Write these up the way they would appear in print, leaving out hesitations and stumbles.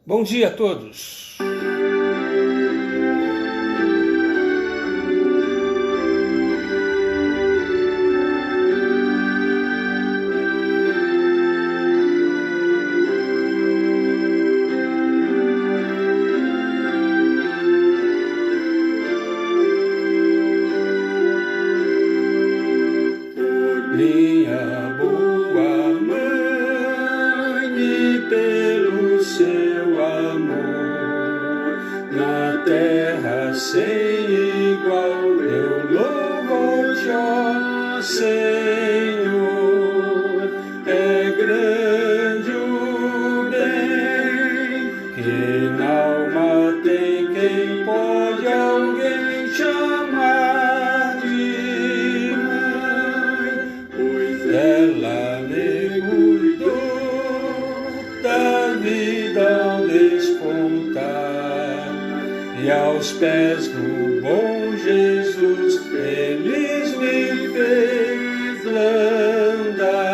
Bom dia a todos. Minha boa mãe, e pelo seu amor, na terra sem igual, eu louvo-te, ó Senhor. É grande o bem que na alma tem, quem pode alguém chamar de mãe, pois ela me cuidou da vida ao despontar, e aos pés do bom Jesus feliz me fez andar.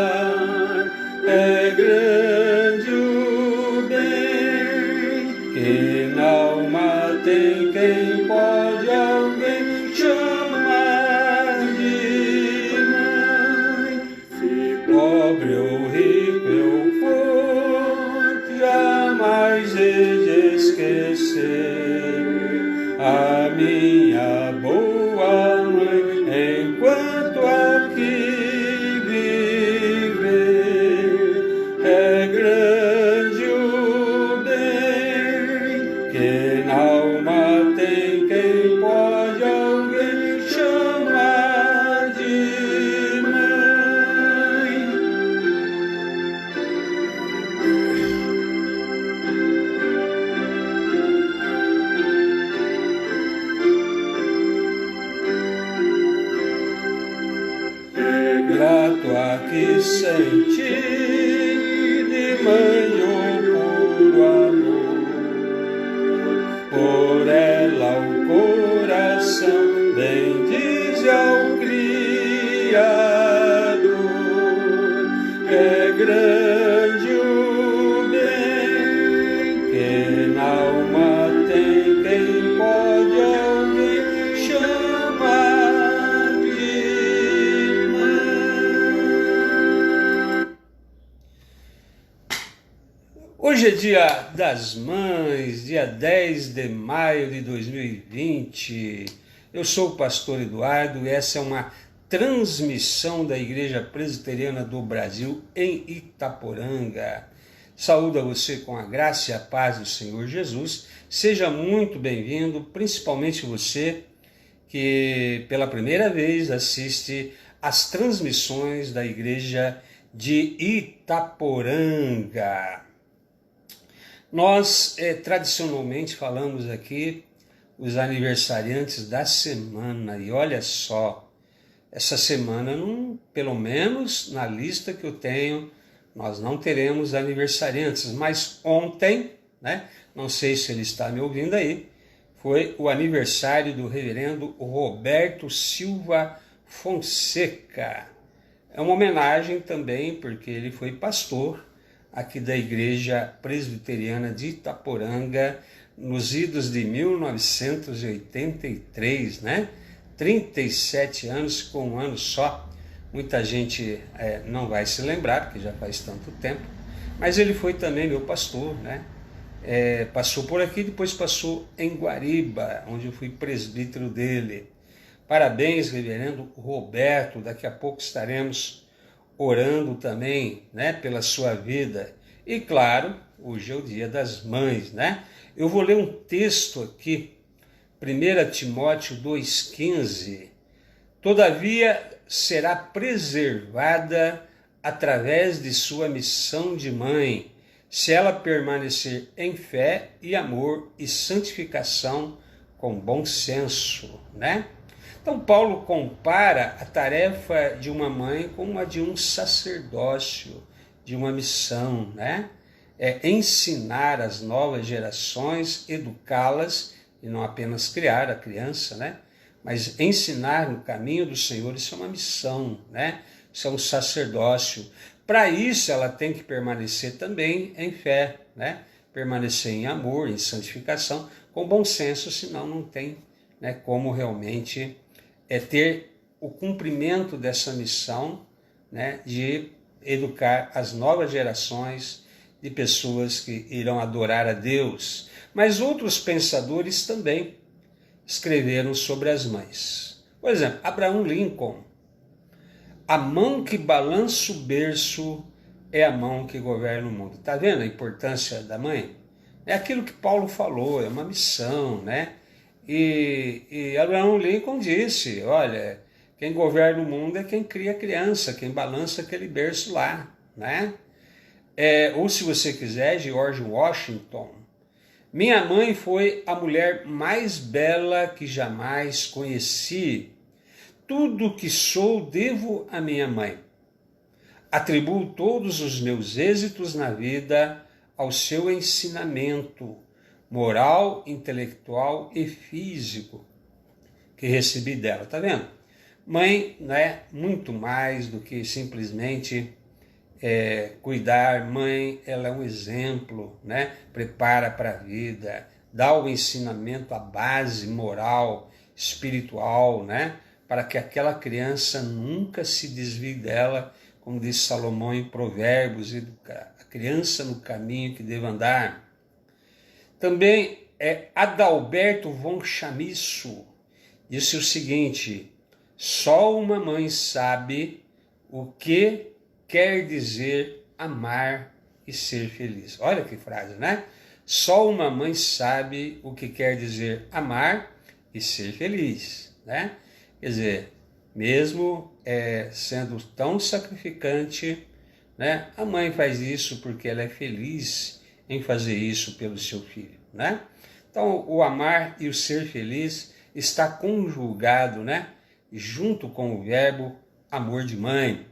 É grande o bem que na alma tem, quem pode alguém chamar de mãe. Se pobre ou rico eu for, jamais hei de esquecer a minha boa mãe, enquanto aqui viver. É grande o bem que na alma tem, quem pode alguém chamar de mãe. Grato a que senti de mãe o puro amor, por ela o coração bendize ao Criador. É grande o bem que na alma tem, quem pode alguém chamar de mãe. Hoje é dia das mães, dia 10 de maio de 2020. Eu sou o pastor Eduardo e essa é uma transmissão da Igreja Presbiteriana do Brasil em Itaporanga. Saúdo a você com a graça e a paz do Senhor Jesus. Seja muito bem-vindo, principalmente você que pela primeira vez assiste às transmissões da Igreja de Itaporanga. Nós tradicionalmente falamos aqui os aniversariantes da semana, e olha só, essa semana, pelo menos na lista que eu tenho, nós não teremos aniversariantes, mas ontem, né, não sei se ele está me ouvindo aí, foi o aniversário do reverendo Roberto Silva Fonseca. É uma homenagem também, porque ele foi pastor aqui da Igreja Presbiteriana de Itaporanga, nos idos de 1983, né? 37 anos com um ano só. Muita gente não vai se lembrar, porque já faz tanto tempo, mas ele foi também meu pastor, né? Passou por aqui, depois passou em Guariba, onde eu fui presbítero dele. Parabéns, reverendo Roberto, daqui a pouco estaremos orando também, né, pela sua vida. E claro, hoje é o dia das mães, né? Eu vou ler um texto aqui, 1 Timóteo 2,15. Todavia será preservada através de sua missão de mãe, se ela permanecer em fé e amor e santificação com bom senso, né? Então Paulo compara a tarefa de uma mãe com a de um sacerdócio, de uma missão, né? Ensinar as novas gerações, educá-las, e não apenas criar a criança, né? Mas ensinar no caminho do Senhor, isso é uma missão, né? Isso é um sacerdócio. Para isso ela tem que permanecer também em fé, né? permanecer em amor, em santificação, com bom senso, senão não tem, né, como realmente ter o cumprimento dessa missão, né, de educar as novas gerações de pessoas que irão adorar a Deus. Mas outros pensadores também escreveram sobre as mães. Por exemplo, Abraham Lincoln: a mão que balança o berço é a mão que governa o mundo. Está vendo a importância da mãe? É aquilo que Paulo falou, é uma missão, né? E Abraham Lincoln disse: olha, quem governa o mundo é quem cria a criança, quem balança aquele berço lá, né? Ou se você quiser, George Washington: minha mãe foi a mulher mais bela que jamais conheci. Tudo que sou devo à minha mãe. Atribuo todos os meus êxitos na vida ao seu ensinamento moral, intelectual e físico que recebi dela. Tá vendo? Mãe não é muito mais do que simplesmente cuidar. Mãe, ela é um exemplo, né? Prepara para a vida, dá o ensinamento, a base moral, espiritual, né? Para que aquela criança nunca se desvie dela, como diz Salomão em Provérbios, educar a criança no caminho que deve andar. Também Adalberto von Chamisso disse o seguinte: só uma mãe sabe o que quer dizer amar e ser feliz. Olha que frase, né? Só uma mãe sabe o que quer dizer amar e ser feliz, né? Quer dizer, mesmo sendo tão sacrificante, né, a mãe faz isso porque ela é feliz em fazer isso pelo seu filho, né? Então, o amar e o ser feliz está conjugado, né, junto com o verbo amor de mãe.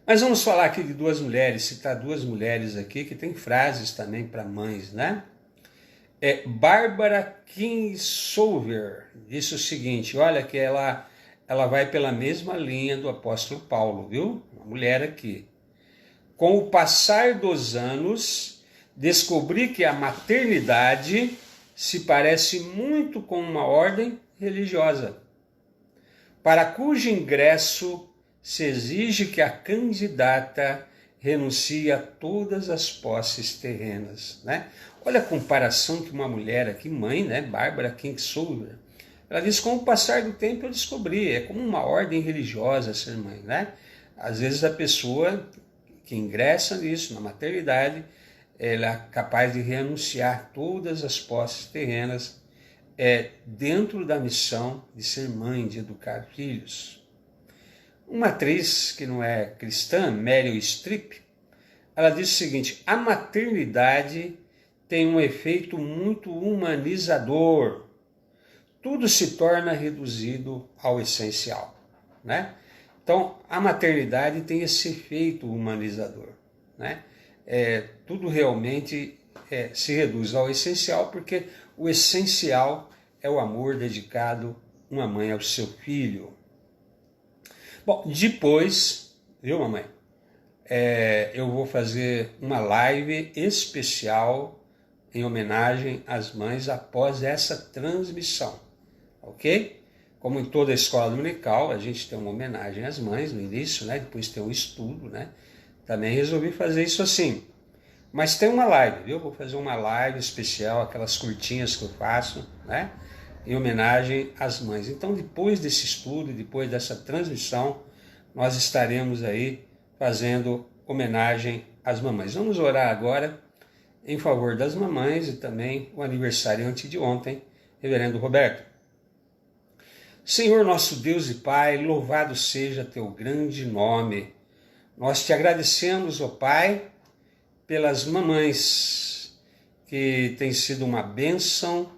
Mas vamos falar aqui de duas mulheres, citar duas mulheres aqui que tem frases também para mães, né? Barbara Kingsolver disse o seguinte: olha que ela vai pela mesma linha do apóstolo Paulo, viu? Uma mulher aqui. Com o passar dos anos, descobri que a maternidade se parece muito com uma ordem religiosa, para cujo ingresso se exige que a candidata renuncie a todas as posses terrenas, né? Olha a comparação que uma mulher aqui, mãe, né, Barbara Kingsolver, ela diz: com o passar do tempo eu descobri, é como uma ordem religiosa ser mãe, né? Às vezes a pessoa que ingressa nisso, na maternidade, ela é capaz de renunciar todas as posses terrenas dentro da missão de ser mãe, de educar filhos. Uma atriz que não é cristã, Meryl Streep, ela diz o seguinte: a maternidade tem um efeito muito humanizador. Tudo se torna reduzido ao essencial, né? Então, a maternidade tem esse efeito humanizador, né? Tudo realmente se reduz ao essencial, porque o essencial é o amor dedicado uma mãe ao seu filho. Bom, depois, viu, mamãe? Eu vou fazer uma live especial em homenagem às mães após essa transmissão, ok? Como em toda a escola dominical, a gente tem uma homenagem às mães no início, né? Depois tem um estudo, né? Também resolvi fazer isso assim. Mas tem uma live, viu? Vou fazer uma live especial, aquelas curtinhas que eu faço, né? Em homenagem às mães. Então, depois desse estudo, depois dessa transmissão, nós estaremos aí fazendo homenagem às mamães. Vamos orar agora em favor das mamães e também o aniversariante de ontem, reverendo Roberto. Senhor nosso Deus e Pai, louvado seja teu grande nome. Nós te agradecemos, ó Pai, pelas mamães, que tem sido uma bênção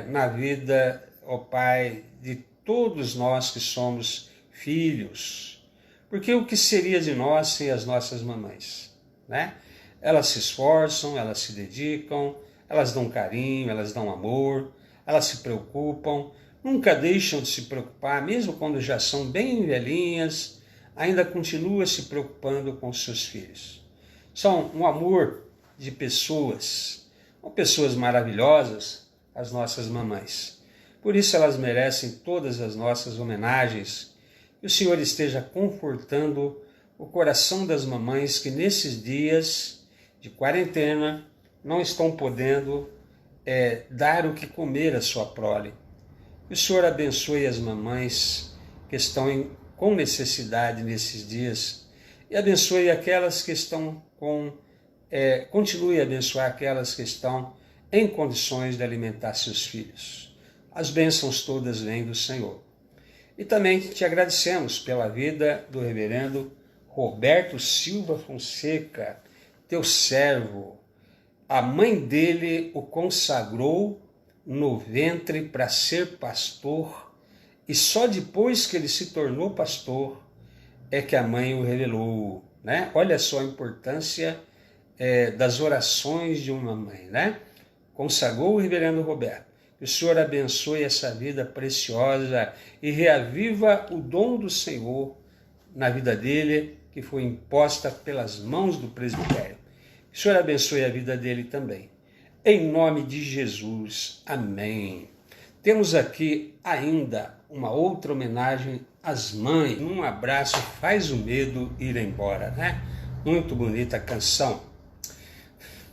na vida, ó Pai, de todos nós que somos filhos. Porque o que seria de nós sem as nossas mamães, né? Elas se esforçam, elas se dedicam, elas dão carinho, elas dão amor, elas se preocupam, nunca deixam de se preocupar, mesmo quando já são bem velhinhas, ainda continua se preocupando com os seus filhos. São um amor de pessoas. São pessoas maravilhosas, as nossas mamães. Por isso elas merecem todas as nossas homenagens. Que o Senhor esteja confortando o coração das mamães que nesses dias de quarentena não estão podendo dar o que comer à sua prole. Que o Senhor abençoe as mamães que estão com necessidade nesses dias e abençoe aquelas que estão continue a abençoar aquelas que estão em condições de alimentar seus filhos. As bênçãos todas vêm do Senhor. E também te agradecemos pela vida do reverendo Roberto Silva Fonseca, teu servo. A mãe dele o consagrou no ventre para ser pastor, e só depois que ele se tornou pastor é que a mãe o revelou, né? Olha só a importância das orações de uma mãe, né? Consagrou o reverendo Roberto. Que o Senhor abençoe essa vida preciosa e reaviva o dom do Senhor na vida dele, que foi imposta pelas mãos do presbitério. Que o Senhor abençoe a vida dele também. Em nome de Jesus. Amém. Temos aqui ainda uma outra homenagem às mães. Um abraço faz o medo ir embora, né? Muito bonita a canção.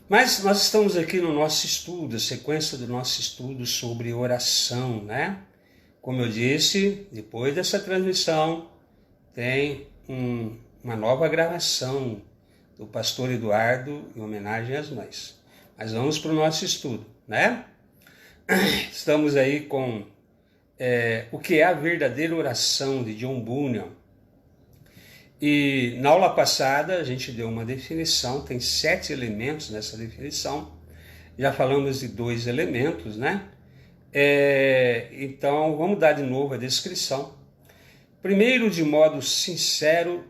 Mas nós estamos aqui no nosso estudo, a sequência do nosso estudo sobre oração, né? Como eu disse, depois dessa transmissão, tem uma nova gravação do pastor Eduardo em homenagem às mães. Mas vamos para o nosso estudo, né? Estamos aí com o que é a verdadeira oração de John Bunyan. E na aula passada a gente deu uma definição, tem 7 elementos nessa definição. Já falamos de 2 elementos, né? Então vamos dar de novo a descrição. Primeiro, de modo sincero,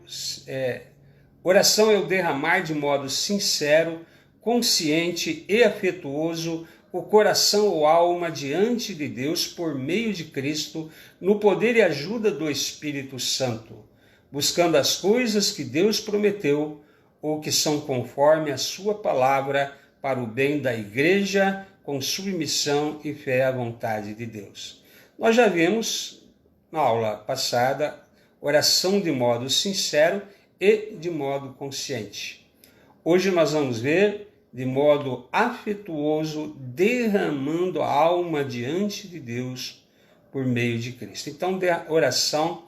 oração é o derramar de modo sincero, consciente e afetuoso o coração ou alma diante de Deus por meio de Cristo, no poder e ajuda do Espírito Santo, buscando as coisas que Deus prometeu ou que são conforme a sua palavra para o bem da igreja, com submissão e fé à vontade de Deus. Nós já vimos na aula passada oração de modo sincero e de modo consciente. Hoje nós vamos ver de modo afetuoso, derramando a alma diante de Deus por meio de Cristo. Então, a oração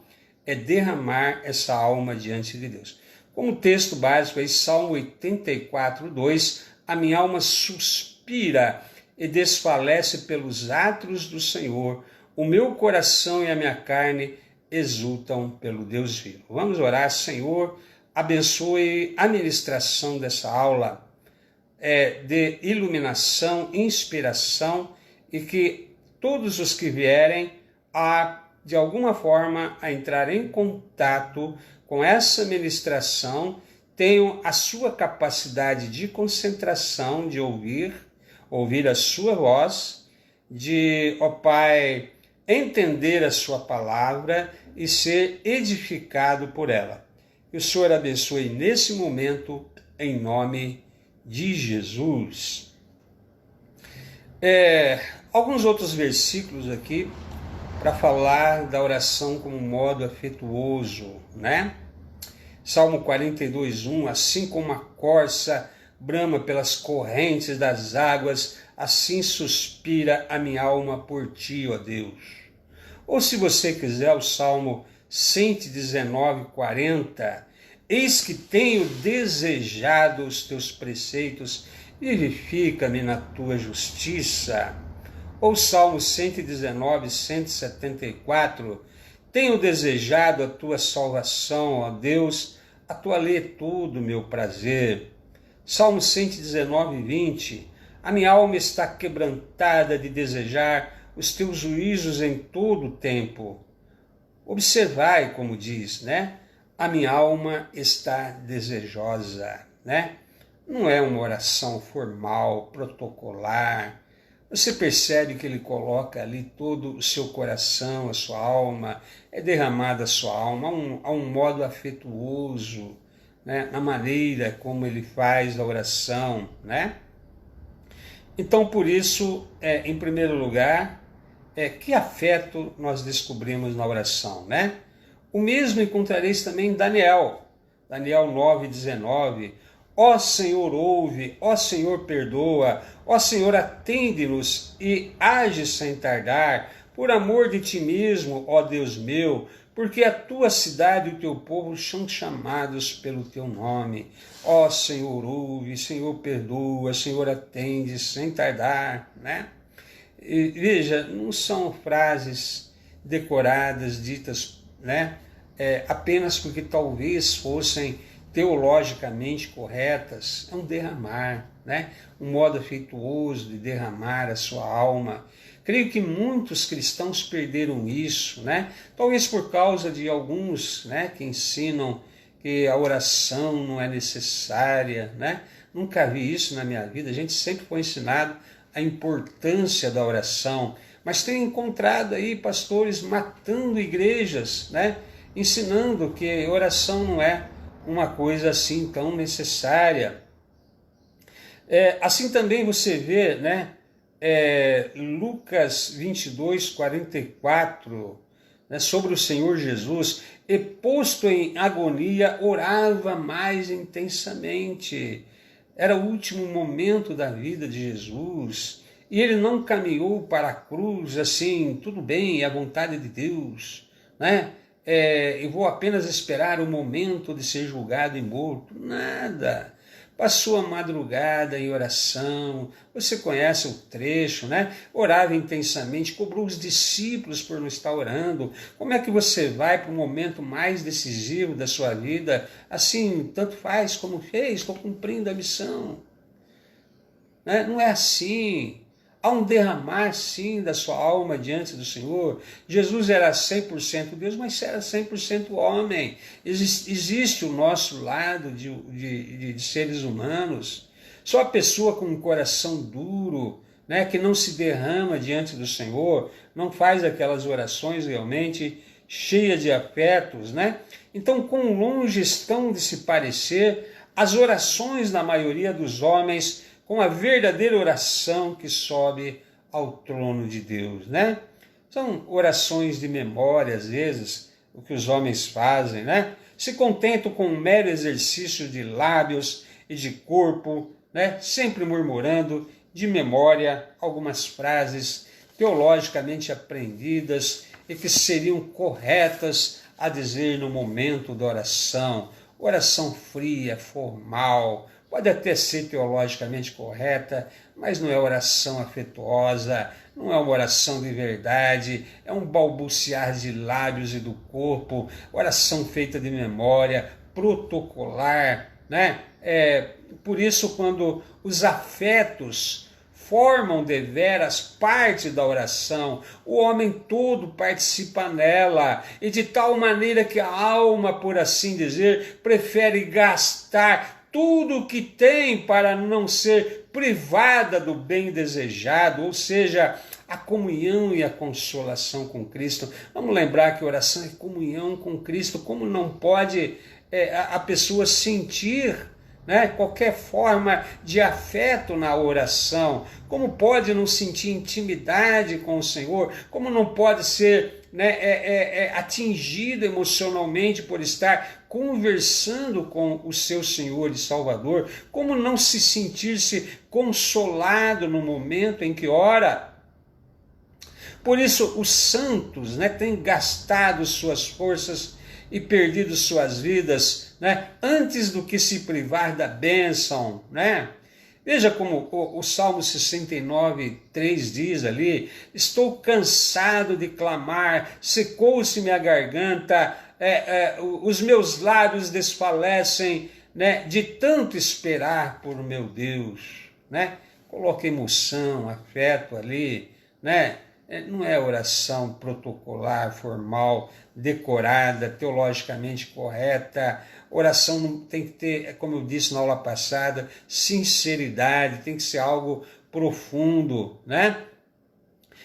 é derramar essa alma diante de Deus. Como texto básico aí, Salmo 84, 2, a minha alma suspira e desfalece pelos atos do Senhor, o meu coração e a minha carne exultam pelo Deus vivo. Vamos orar. Senhor, abençoe a ministração dessa aula de iluminação, inspiração, e que todos os que vierem de alguma forma a entrar em contato com essa ministração tenham a sua capacidade de concentração, de ouvir a sua voz, de, ó Pai, entender a sua palavra e ser edificado por ela. Que o Senhor abençoe nesse momento, em nome de Jesus. Alguns outros versículos aqui para falar da oração como modo afetuoso, né? Salmo 42, 1, assim como a corça brama pelas correntes das águas, assim suspira a minha alma por ti, ó Deus. Ou se você quiser, o Salmo 119, 40, eis que tenho desejado os teus preceitos, vivifica-me na tua justiça. Ou Salmo 119, 174, tenho desejado a tua salvação, ó Deus, a tua lei é tudo meu prazer. Salmo 119, 20, a minha alma está quebrantada de desejar os teus juízos em todo o tempo. Observai como diz, né? A minha alma está desejosa, né? Não é uma oração formal, protocolar. Você percebe que ele coloca ali todo o seu coração, a sua alma, é derramada a sua alma, a um modo afetuoso, né, na maneira como ele faz a oração, né? Então, por isso, em primeiro lugar, que afeto nós descobrimos na oração, né? O mesmo encontrareis também em Daniel, Daniel 9:19. Ó Senhor, ouve, ó Senhor, perdoa, ó Senhor, atende-nos e age sem tardar, por amor de ti mesmo, ó Deus meu, porque a tua cidade e o teu povo são chamados pelo teu nome. Ó Senhor, ouve, Senhor, perdoa, Senhor, atende sem tardar, né? E, veja, não são frases decoradas, ditas, né? Apenas porque talvez fossem teologicamente corretas. É um derramar, né? Um modo afetuoso de derramar a sua alma. Creio que muitos cristãos perderam isso, né? Talvez por causa de alguns, né, que ensinam que a oração não é necessária, né? Nunca vi isso na minha vida. A gente sempre foi ensinado a importância da oração, mas tenho encontrado aí pastores matando igrejas, né? Ensinando que oração não é uma coisa assim tão necessária. Assim também você vê, né? Lucas 22:44, né, sobre o Senhor Jesus, e posto em agonia, orava mais intensamente. Era o último momento da vida de Jesus, e ele não caminhou para a cruz assim, tudo bem, é a vontade de Deus, né? Eu vou apenas esperar o momento de ser julgado e morto. Nada. Passou a madrugada em oração, você conhece o trecho, né? Orava intensamente, cobrou os discípulos por não estar orando. Como é que você vai para o momento mais decisivo da sua vida? Assim, tanto faz como fez, estou cumprindo a missão. Né? Não é assim. Há um derramar, sim, da sua alma diante do Senhor. Jesus era 100% Deus, mas era 100% homem. Existe o nosso lado de seres humanos. Só a pessoa com um coração duro, né, que não se derrama diante do Senhor, não faz aquelas orações realmente cheias de afetos, né? Então, quão longe estão de se parecer as orações da maioria dos homens com a verdadeira oração que sobe ao trono de Deus, né? São orações de memória, às vezes, o que os homens fazem, né? Se contentam com um mero exercício de lábios e de corpo, né? Sempre murmurando de memória algumas frases teologicamente aprendidas e que seriam corretas a dizer no momento da oração. Oração fria, formal, pode até ser teologicamente correta, mas não é oração afetuosa, não é uma oração de verdade, é um balbuciar de lábios e do corpo, oração feita de memória, protocolar, né? Por isso, quando os afetos formam deveras parte da oração, o homem todo participa nela, e de tal maneira que a alma, por assim dizer, prefere gastar tudo o que tem para não ser privada do bem desejado, ou seja, a comunhão e a consolação com Cristo. Vamos lembrar que oração é comunhão com Cristo. Como não pode a pessoa sentir, né, qualquer forma de afeto na oração? Como pode não sentir intimidade com o Senhor? Como não pode ser, né, atingido emocionalmente por estar conversando com o seu Senhor e Salvador? Como não se sentir-se consolado no momento em que ora? Por isso, os santos, né, têm gastado suas forças e perdido suas vidas, né, antes do que se privar da bênção, né? Veja como o Salmo 69:3 diz ali: estou cansado de clamar, secou-se-me a garganta, os meus lábios desfalecem, né, de tanto esperar por meu Deus, né? Coloca emoção, afeto ali, né? Não é oração protocolar, formal, decorada, teologicamente correta. Oração tem que ter, como eu disse na aula passada, sinceridade, tem que ser algo profundo, né?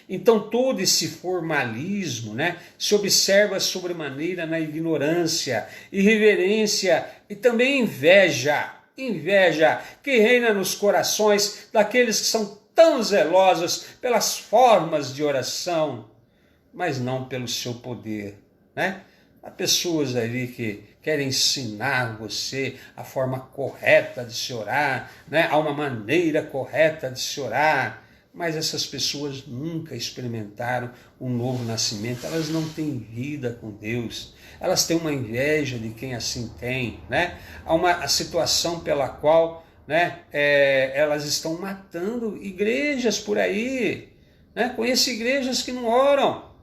Então todo esse formalismo, né, se observa sobremaneira na ignorância, irreverência e também inveja. Inveja que reina nos corações daqueles que são tão zelosos pelas formas de oração, mas não pelo seu poder, né? Há pessoas ali que querem ensinar você a forma correta de se orar, né? Há uma maneira correta de se orar, mas essas pessoas nunca experimentaram um novo nascimento, elas não têm vida com Deus, elas têm uma inveja de quem assim tem, né? Há uma situação pela qual, né, elas estão matando igrejas por aí, né? Conheço igrejas que não oram.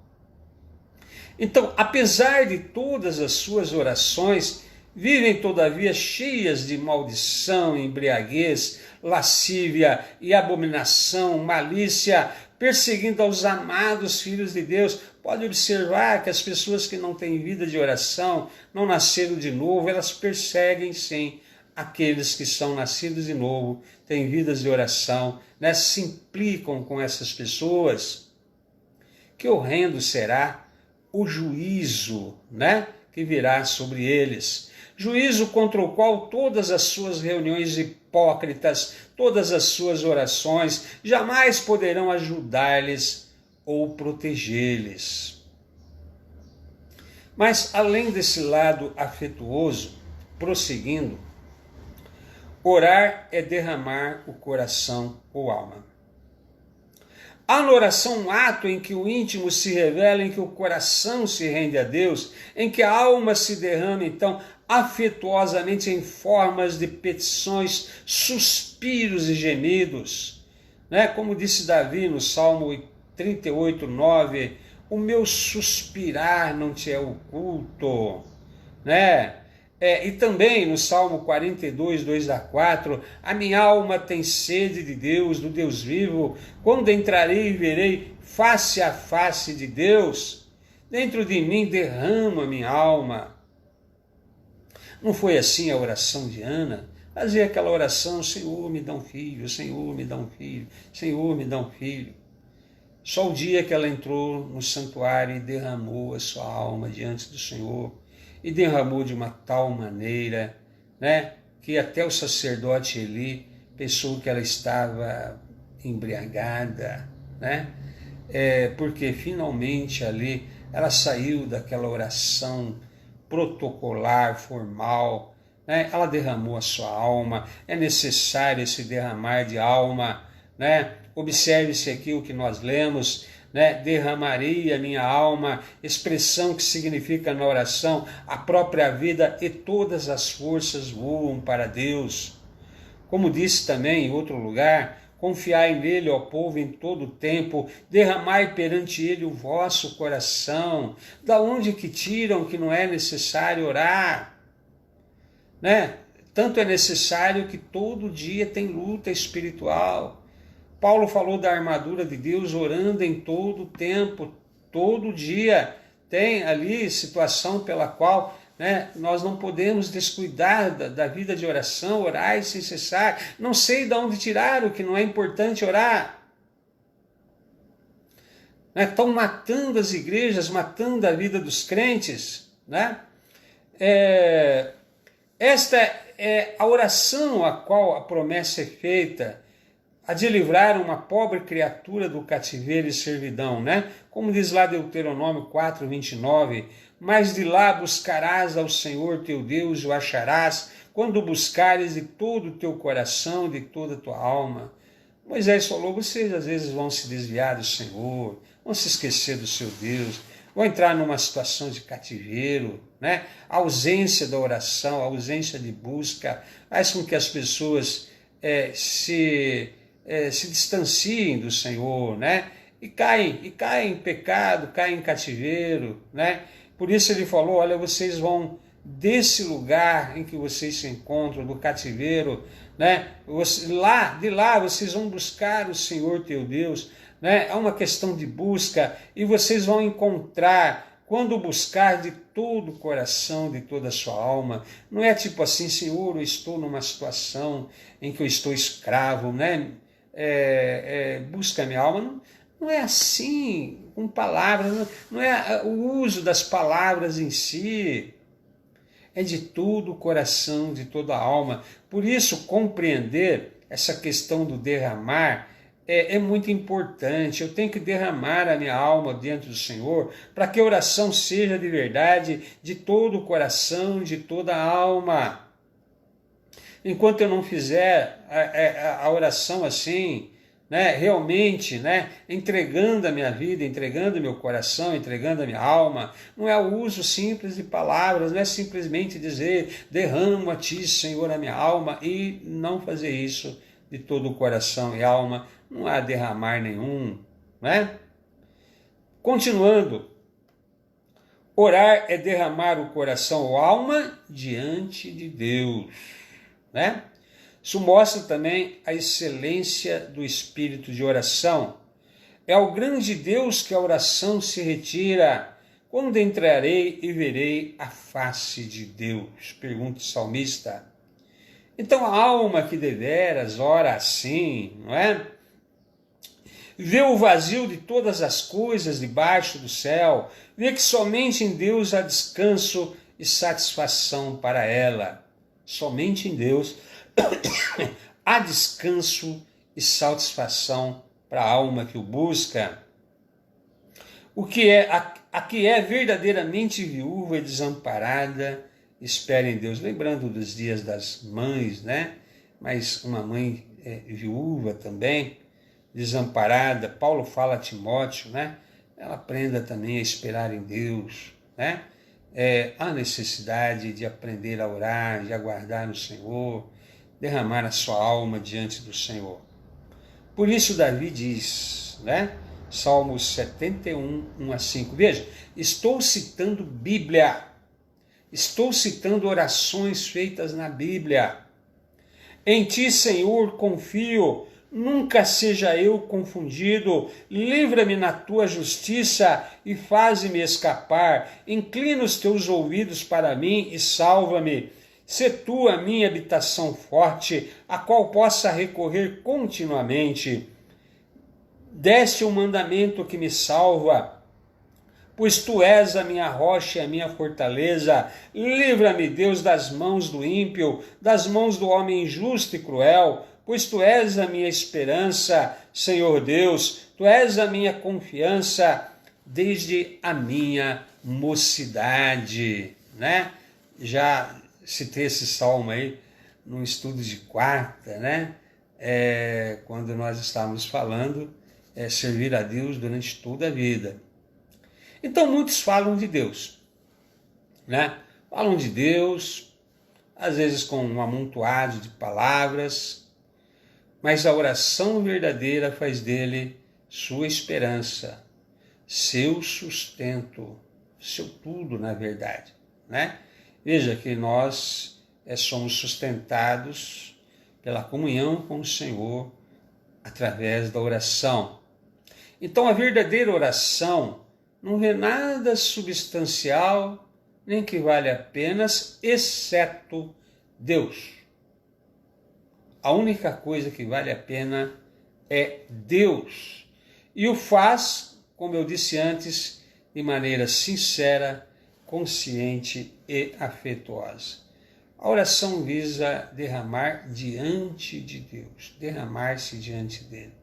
Então, apesar de todas as suas orações, vivem todavia cheias de maldição, embriaguez, lascívia e abominação, malícia, perseguindo aos amados filhos de Deus. Pode observar que as pessoas que não têm vida de oração, não nasceram de novo, elas perseguem sim aqueles que são nascidos de novo, têm vidas de oração, né? Se implicam com essas pessoas. Que horrendo será o juízo, né, que virá sobre eles. Juízo contra o qual todas as suas reuniões hipócritas, todas as suas orações jamais poderão ajudar-lhes ou proteger-lhes. Mas além desse lado afetuoso, prosseguindo, orar é derramar o coração ou alma. Há na oração um ato em que o íntimo se revela, em que o coração se rende a Deus, em que a alma se derrama, então, afetuosamente em formas de petições, suspiros e gemidos. Né? Como disse Davi no Salmo 38, 9, o meu suspirar não te é oculto. Né? E também no Salmo 42, 2 a 4, a minha alma tem sede de Deus, do Deus vivo, quando entrarei e verei face a face de Deus, dentro de mim derrama a minha alma. Não foi assim a oração de Ana? Fazia aquela oração, Senhor me dá um filho, Senhor me dá um filho, Senhor me dá um filho. Só o dia que ela entrou no santuário e derramou a sua alma diante do Senhor, e derramou de uma tal maneira, né, que até o sacerdote Eli pensou que ela estava embriagada, né? Porque finalmente ali ela saiu daquela oração protocolar, formal, né? Ela derramou a sua alma. É necessário esse derramar de alma, né? Observe-se aqui o que nós lemos, né? Derramarei a minha alma, expressão que significa na oração a própria vida, e todas as forças voam para Deus. Como disse também em outro lugar, confiai nele, ó povo, em todo o tempo, derramai perante ele o vosso coração. Da onde que tiram que não é necessário orar? Né? Tanto é necessário que todo dia tem luta espiritual. Paulo falou da armadura de Deus, orando em todo o tempo, todo dia. Tem ali situação pela qual, né, nós não podemos descuidar da vida de oração, orar sem cessar. Não sei de onde tirar o que não é importante orar. Né? Estão matando as igrejas, matando a vida dos crentes. Né? Esta é a oração a qual a promessa é feita, a de livrar uma pobre criatura do cativeiro e servidão, né? Como diz lá Deuteronômio 4, 29, mas de lá buscarás ao Senhor teu Deus e o acharás, quando buscares de todo o teu coração, de toda a tua alma. Moisés falou, vocês às vezes vão se desviar do Senhor, vão se esquecer do seu Deus, vão entrar numa situação de cativeiro, né? A ausência da oração, a ausência de busca, faz com que as pessoas se distanciem do Senhor, né? E caem em pecado, caem em cativeiro, né? Por isso ele falou, olha, vocês vão desse lugar em que vocês se encontram, do cativeiro, né? De lá vocês vão buscar o Senhor teu Deus, né? É uma questão de busca, e vocês vão encontrar quando buscar de todo o coração, de toda a sua alma. Não é tipo assim, Senhor, eu estou numa situação em que eu estou escravo, né? Busca minha alma. Não é assim, com palavras, não é o uso das palavras em si. é de todo o coração, de toda a alma. Por isso, compreender essa questão do derramar é muito importante. Eu tenho que derramar a minha alma diante do Senhor para que a oração seja de verdade, de todo o coração, de toda a alma. Enquanto eu não fizer a oração assim, né, realmente, né, entregando a minha vida, entregando o meu coração, entregando a minha alma, não é o uso simples de palavras, não é simplesmente dizer, derramo a ti, Senhor, a minha alma, e não fazer isso de todo o coração e alma, não há derramar nenhum, né? Continuando, orar é derramar o coração ou alma diante de Deus, né? Isso mostra também a excelência do espírito de oração. É ao grande Deus que a oração se retira. Quando entrarei e verei a face de Deus? Pergunta o salmista. Então a alma que deveras ora assim, não é? Vê o vazio de todas as coisas debaixo do céu, vê que somente em Deus há descanso e satisfação para ela. Somente em Deus há descanso e satisfação para a alma que o busca. A que é verdadeiramente viúva e desamparada, espera em Deus. Lembrando dos dias das mães, né? Mas uma mãe viúva também, desamparada. Paulo fala a Timóteo, né? Ela aprenda também a esperar em Deus, né? Há necessidade de aprender a orar, de aguardar no Senhor, derramar a sua alma diante do Senhor. Por isso Davi diz, né? Salmos 71, 1 a 5. Veja, estou citando Bíblia, estou citando orações feitas na Bíblia. Em ti, Senhor, confio, nunca seja eu confundido, livra-me na tua justiça e faze-me escapar, inclina os teus ouvidos para mim e salva-me. Sê tu a minha habitação forte, a qual possa recorrer continuamente. Deste um mandamento que me salva, pois tu és a minha rocha e a minha fortaleza. Livra-me, Deus, das mãos do ímpio, das mãos do homem injusto e cruel, pois tu és a minha esperança, Senhor Deus, tu és a minha confiança desde a minha mocidade, né? Já citei esse salmo aí num estudo de quarta, né? Quando nós estávamos falando servir a Deus durante toda a vida. Então muitos falam de Deus, né? Falam de Deus, às vezes com um amontoado de palavras, mas a oração verdadeira faz dele sua esperança, seu sustento, seu tudo, na verdade, né? Veja que nós somos sustentados pela comunhão com o Senhor através da oração. Então a verdadeira oração não é nada substancial, nem que vale apenas, exceto Deus. A única coisa que vale a pena é Deus. E o faz, como eu disse antes, de maneira sincera, consciente e afetuosa. A oração visa derramar diante de Deus, derramar-se diante dele,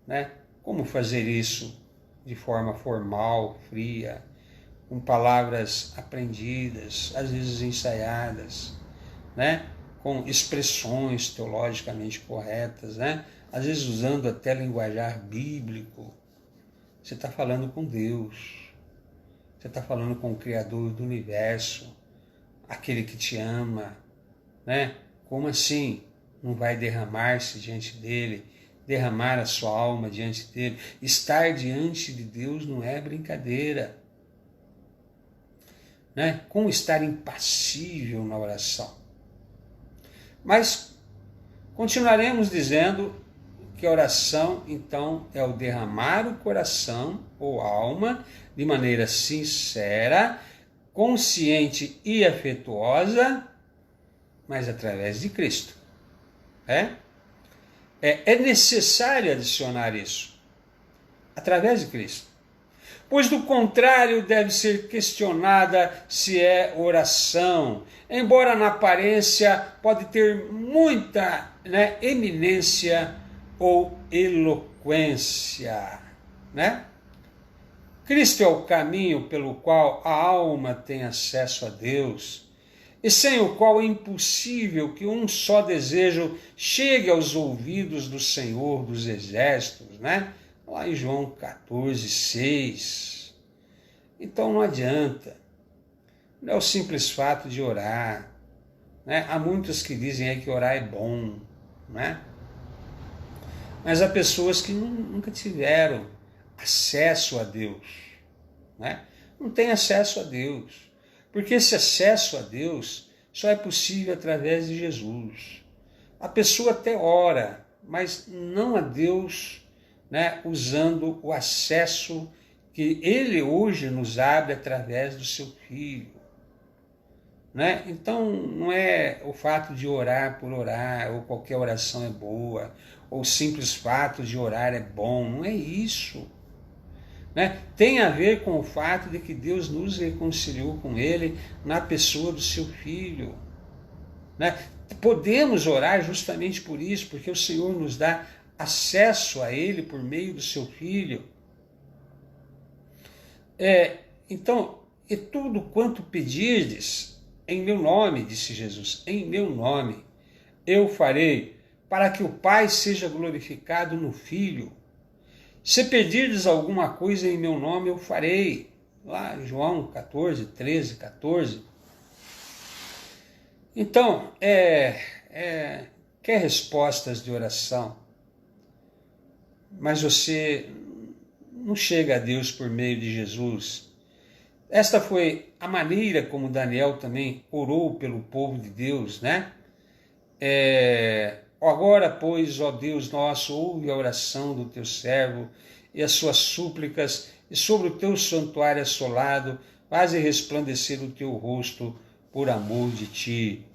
né? Como fazer isso de forma formal, fria, com palavras aprendidas, às vezes ensaiadas, né? Com expressões teologicamente corretas, né? Às vezes usando até linguajar bíblico. Você está falando com Deus, você está falando com o Criador do universo, aquele que te ama, né? Como assim não vai derramar-se diante dele, derramar a sua alma diante dele? Estar diante de Deus não é brincadeira, né? Como estar impassível na oração. Mas continuaremos dizendo que a oração, então, é o derramar o coração ou alma de maneira sincera, consciente e afetuosa, mas através de Cristo. É necessário adicionar isso. Através de Cristo. pois do contrário deve ser questionada se é oração, embora na aparência pode ter muita, eminência ou eloquência, né? Cristo é o caminho pelo qual a alma tem acesso a Deus, e sem o qual é impossível que um só desejo chegue aos ouvidos do Senhor dos Exércitos, né? Lá em João 14, 6. Então não adianta, não é o simples fato de orar, né? Há muitos que dizem aí que orar é bom, né? Mas há pessoas que nunca tiveram acesso a Deus, né? Não tem acesso a Deus, porque esse acesso a Deus só é possível através de Jesus. A pessoa até ora, mas não a Deus, né, usando o acesso que Ele hoje nos abre através do seu Filho, né? Então não é o fato de orar por orar, ou qualquer oração é boa, ou o simples fato de orar é bom, não é isso. Né? Tem a ver com o fato de que Deus nos reconciliou com Ele na pessoa do seu Filho. Né? Podemos orar justamente por isso, porque o Senhor nos dá acesso a Ele por meio do seu Filho. Então, e tudo quanto pedirdes em meu nome, disse Jesus, em meu nome eu farei, para que o Pai seja glorificado no Filho. Se pedirdes alguma coisa em meu nome, eu farei. Lá em João 14, 13, 14. Então, quer respostas de oração, mas você não chega a Deus por meio de Jesus. Esta foi a maneira como Daniel também orou pelo povo de Deus, né? Agora, pois, ó Deus nosso, ouve a oração do teu servo e as suas súplicas, e sobre o teu santuário assolado, faze resplandecer o teu rosto por amor de ti.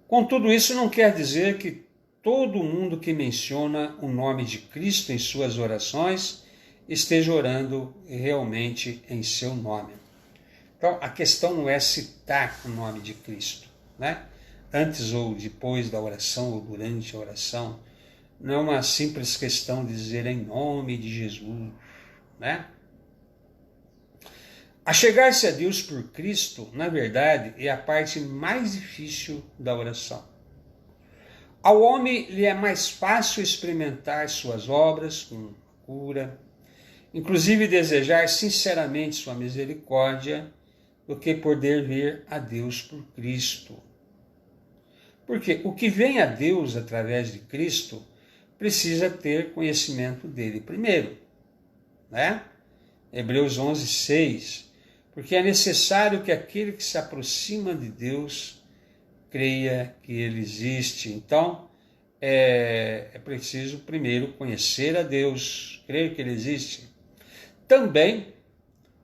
Contudo, isso não quer dizer que todo mundo que menciona o nome de Cristo em suas orações esteja orando realmente em seu nome. Então, a questão não é citar o nome de Cristo, né? Antes ou depois da oração ou durante a oração, não é uma simples questão de dizer em nome de Jesus, né? Achegar-se a Deus por Cristo, na verdade, é a parte mais difícil da oração. Ao homem lhe é mais fácil experimentar suas obras com cura, inclusive desejar sinceramente sua misericórdia, do que poder ver a Deus por Cristo. Porque o que vem a Deus através de Cristo precisa ter conhecimento dele primeiro, né? Hebreus 11, 6. Porque é necessário que aquele que se aproxima de Deus creia que ele existe. Então, é preciso primeiro conhecer a Deus, crer que ele existe. Também,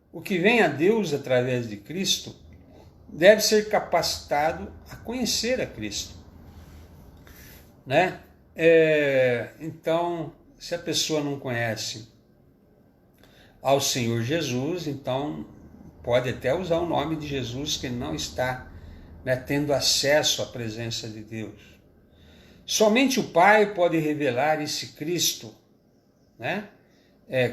o que vem a Deus através de Cristo deve ser capacitado a conhecer a Cristo, né? Então, se a pessoa não conhece ao Senhor Jesus, então pode até usar o nome de Jesus, que não está, né, tendo acesso à presença de Deus. Somente o Pai pode revelar esse Cristo, né?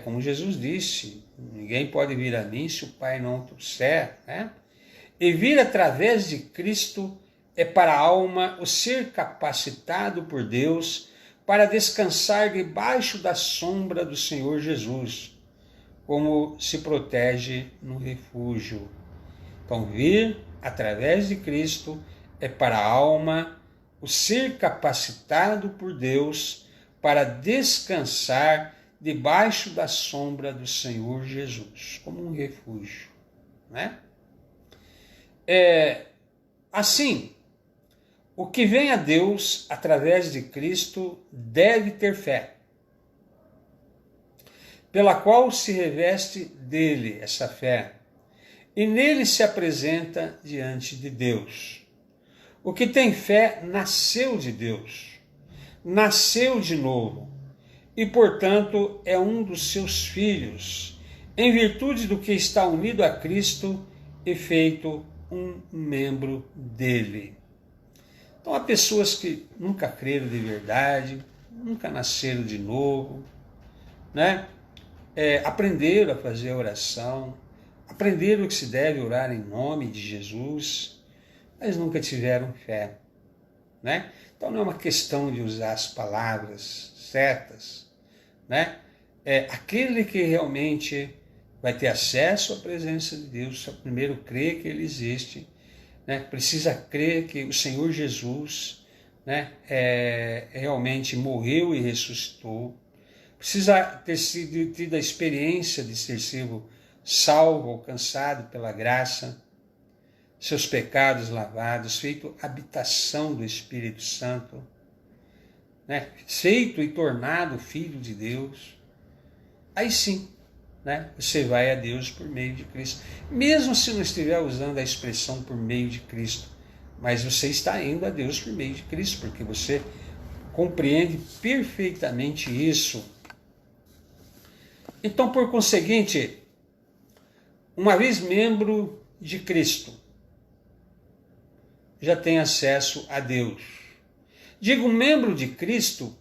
Como Jesus disse, ninguém pode vir a mim se o Pai não o trouxer, né? E vir através de Cristo é para a alma o ser capacitado por Deus para descansar debaixo da sombra do Senhor Jesus, como se protege no refúgio. Então, vir através de Cristo é para a alma o ser capacitado por Deus para descansar debaixo da sombra do Senhor Jesus, como um refúgio, né? Assim, o que vem a Deus através de Cristo deve ter fé, pela qual se reveste dele essa fé, e nele se apresenta diante de Deus. O que tem fé nasceu de Deus, nasceu de novo, e, portanto, é um dos seus filhos, em virtude do que está unido a Cristo e feito um membro dele. Então, há pessoas que nunca creram de verdade, nunca nasceram de novo, né? Aprenderam a fazer oração, aprenderam que se deve orar em nome de Jesus, mas nunca tiveram fé, né? Então não é uma questão de usar as palavras certas, né? Aquele que realmente vai ter acesso à presença de Deus, só primeiro crer que Ele existe, né? Precisa crer que o Senhor Jesus, né, realmente morreu e ressuscitou, precisa ter tido a experiência de ter sido salvo, alcançado pela graça, seus pecados lavados, feito habitação do Espírito Santo, né? Feito e tornado filho de Deus. Aí sim, né? Você vai a Deus por meio de Cristo. Mesmo se não estiver usando a expressão por meio de Cristo, mas você está indo a Deus por meio de Cristo, porque você compreende perfeitamente isso. Então, por conseguinte, uma vez membro de Cristo, já tem acesso a Deus. Digo membro de Cristo,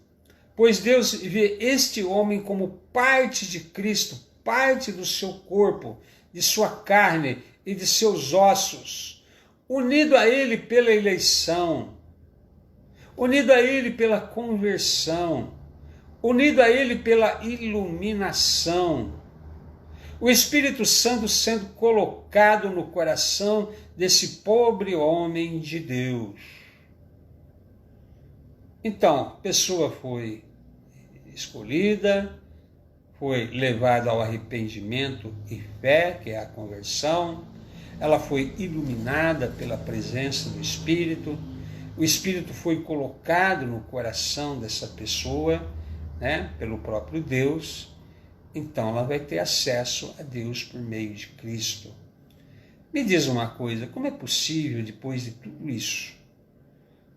pois Deus vê este homem como parte de Cristo, parte do seu corpo, de sua carne e de seus ossos, unido a Ele pela eleição, unido a Ele pela conversão, unido a Ele pela iluminação. O Espírito Santo sendo colocado no coração desse pobre homem de Deus. Então, a pessoa foi escolhida, foi levada ao arrependimento e fé, que é a conversão. Ela foi iluminada pela presença do Espírito. O Espírito foi colocado no coração dessa pessoa, né, pelo próprio Deus. Então ela vai ter acesso a Deus por meio de Cristo. Me diz uma coisa, como é possível, depois de tudo isso,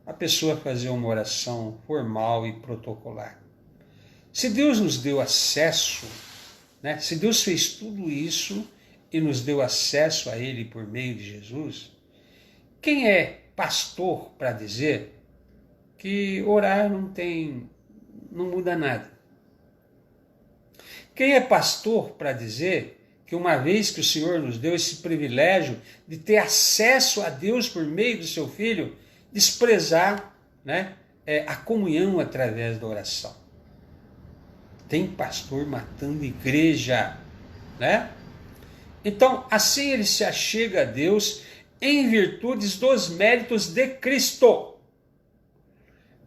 a pessoa fazer uma oração formal e protocolar? Se Deus nos deu acesso, né? Se Deus fez tudo isso e nos deu acesso a Ele por meio de Jesus, quem é pastor para dizer que orar não muda nada? Quem é pastor para dizer que uma vez que o Senhor nos deu esse privilégio de ter acesso a Deus por meio do seu Filho, desprezar, né, a comunhão através da oração? Tem pastor matando igreja, né? Então, assim ele se achega a Deus em virtude dos méritos de Cristo,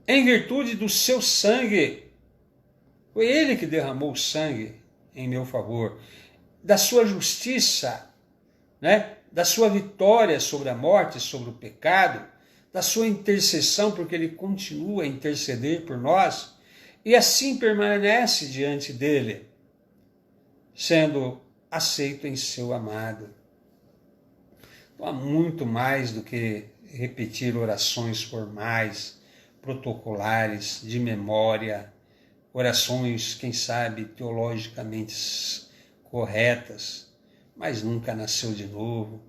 em virtude do seu sangue. Foi Ele que derramou o sangue em meu favor, da sua justiça, né? Da sua vitória sobre a morte, sobre o pecado, da sua intercessão, porque Ele continua a interceder por nós, e assim permanece diante dEle, sendo aceito em seu amado. Então, há muito mais do que repetir orações formais, protocolares, de memória, orações, quem sabe, teologicamente corretas, mas nunca nasceu de novo,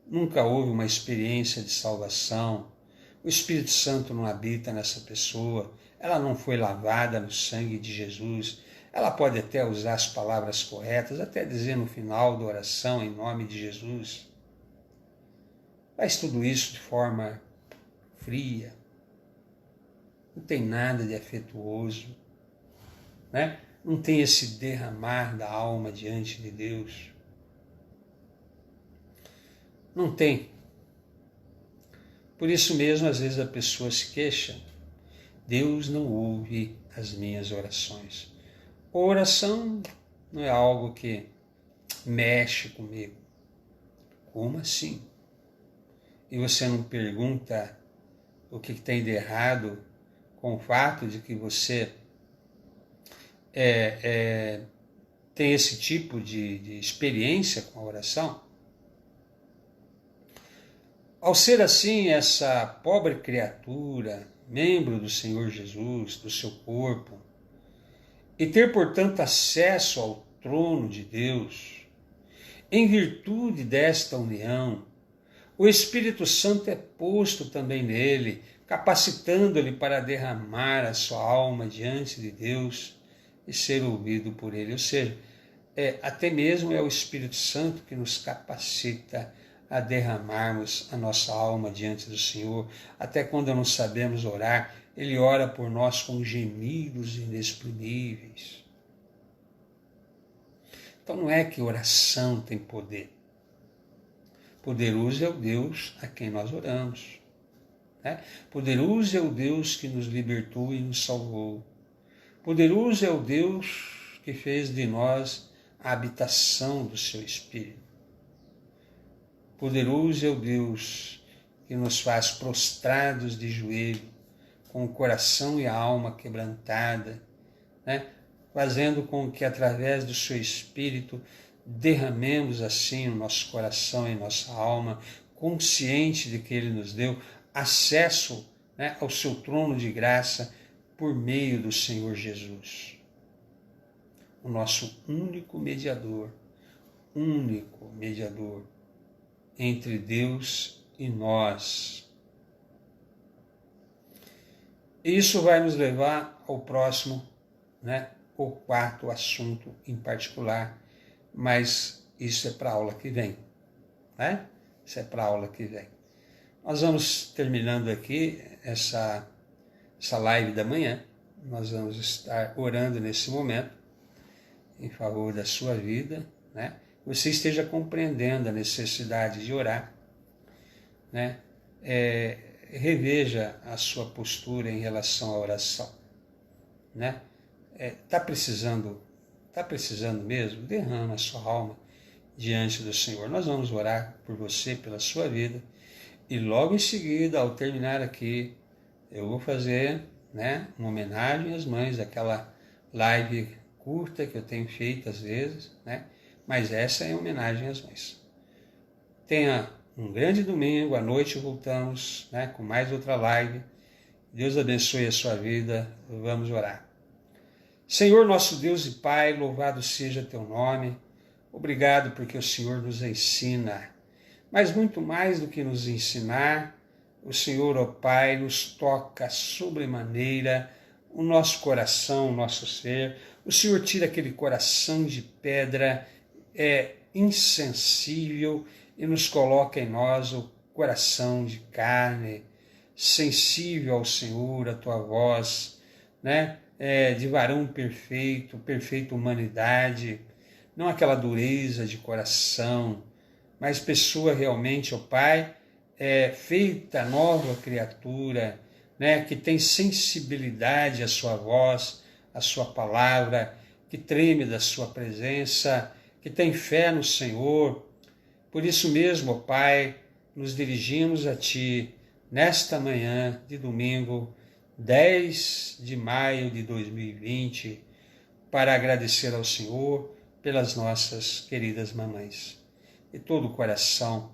nunca houve uma experiência de salvação, o Espírito Santo não habita nessa pessoa, ela não foi lavada no sangue de Jesus, ela pode até usar as palavras corretas, até dizer no final da oração, em nome de Jesus, faz tudo isso de forma fria, não tem nada de afetuoso, né? Não tem esse derramar da alma diante de Deus. Não tem. Por isso mesmo, às vezes a pessoa se queixa. Deus não ouve as minhas orações. A oração não é algo que mexe comigo. Como assim? E você não pergunta o que tem de errado com o fato de que você tem esse tipo de experiência com a oração? Ao ser assim, essa pobre criatura, membro do Senhor Jesus, do seu corpo, e ter, portanto, acesso ao trono de Deus. Em virtude desta união, o Espírito Santo é posto também nele, capacitando-lhe para derramar a sua alma diante de Deus e ser ouvido por ele. Ou seja, até mesmo é o Espírito Santo que nos capacita a derramarmos a nossa alma diante do Senhor. Até quando não sabemos orar, Ele ora por nós com gemidos inexprimíveis. Então não é que oração tem poder. Poderoso é o Deus a quem nós oramos. Né? Poderoso é o Deus que nos libertou e nos salvou. Poderoso é o Deus que fez de nós a habitação do seu Espírito. Poderoso é o Deus que nos faz prostrados de joelho, com o coração e a alma quebrantada, né? Fazendo com que através do seu Espírito derramemos assim o nosso coração e nossa alma, consciente de que Ele nos deu acesso, né, ao seu trono de graça por meio do Senhor Jesus. O nosso único mediador entre Deus e nós. Isso vai nos levar ao próximo, né, o quarto assunto em particular, mas isso é para a aula que vem, né? Isso é para a aula que vem. Nós vamos terminando aqui essa live da manhã. Nós vamos estar orando nesse momento em favor da sua vida, né? Você esteja compreendendo a necessidade de orar, né? Reveja a sua postura em relação à oração, né? Tá precisando mesmo? Derrama a sua alma diante do Senhor. Nós vamos orar por você, pela sua vida, e logo em seguida, ao terminar aqui, eu vou fazer, né, uma homenagem às mães, aquela live curta que eu tenho feito às vezes, né? Mas essa é homenagem às mães. Tenha um grande domingo, à noite voltamos, né, com mais outra live. Deus abençoe a sua vida. Vamos orar. Senhor, nosso Deus e Pai, louvado seja teu nome. Obrigado porque o Senhor nos ensina. Mas muito mais do que nos ensinar, o Senhor, ó Pai, nos toca sobremaneira o nosso coração, o nosso ser. O Senhor tira aquele coração de pedra insensível e nos coloca em nós o coração de carne, sensível ao Senhor, a tua voz, né? De varão perfeito, perfeita humanidade, não aquela dureza de coração, mas pessoa realmente, ó Pai, feita nova criatura, né? Que tem sensibilidade à sua voz, à sua palavra, que treme da sua presença, que tem fé no Senhor. Por isso mesmo, ó Pai, nos dirigimos a Ti nesta manhã de domingo, 10 de maio de 2020, para agradecer ao Senhor pelas nossas queridas mamães. De todo o coração,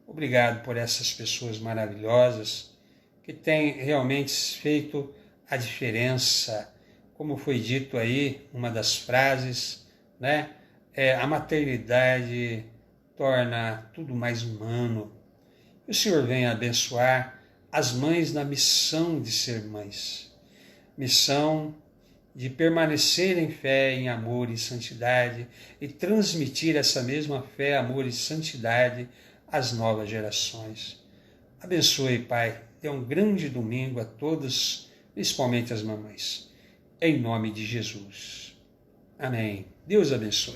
obrigado por essas pessoas maravilhosas que têm realmente feito a diferença. Como foi dito aí, uma das frases, né? A maternidade torna tudo mais humano. Que o Senhor venha abençoar as mães na missão de ser mães, missão de permanecer em fé, em amor e santidade e transmitir essa mesma fé, amor e santidade às novas gerações. Abençoe, Pai, dê um grande domingo a todas, principalmente as mamães. Em nome de Jesus. Amém. Deus abençoe.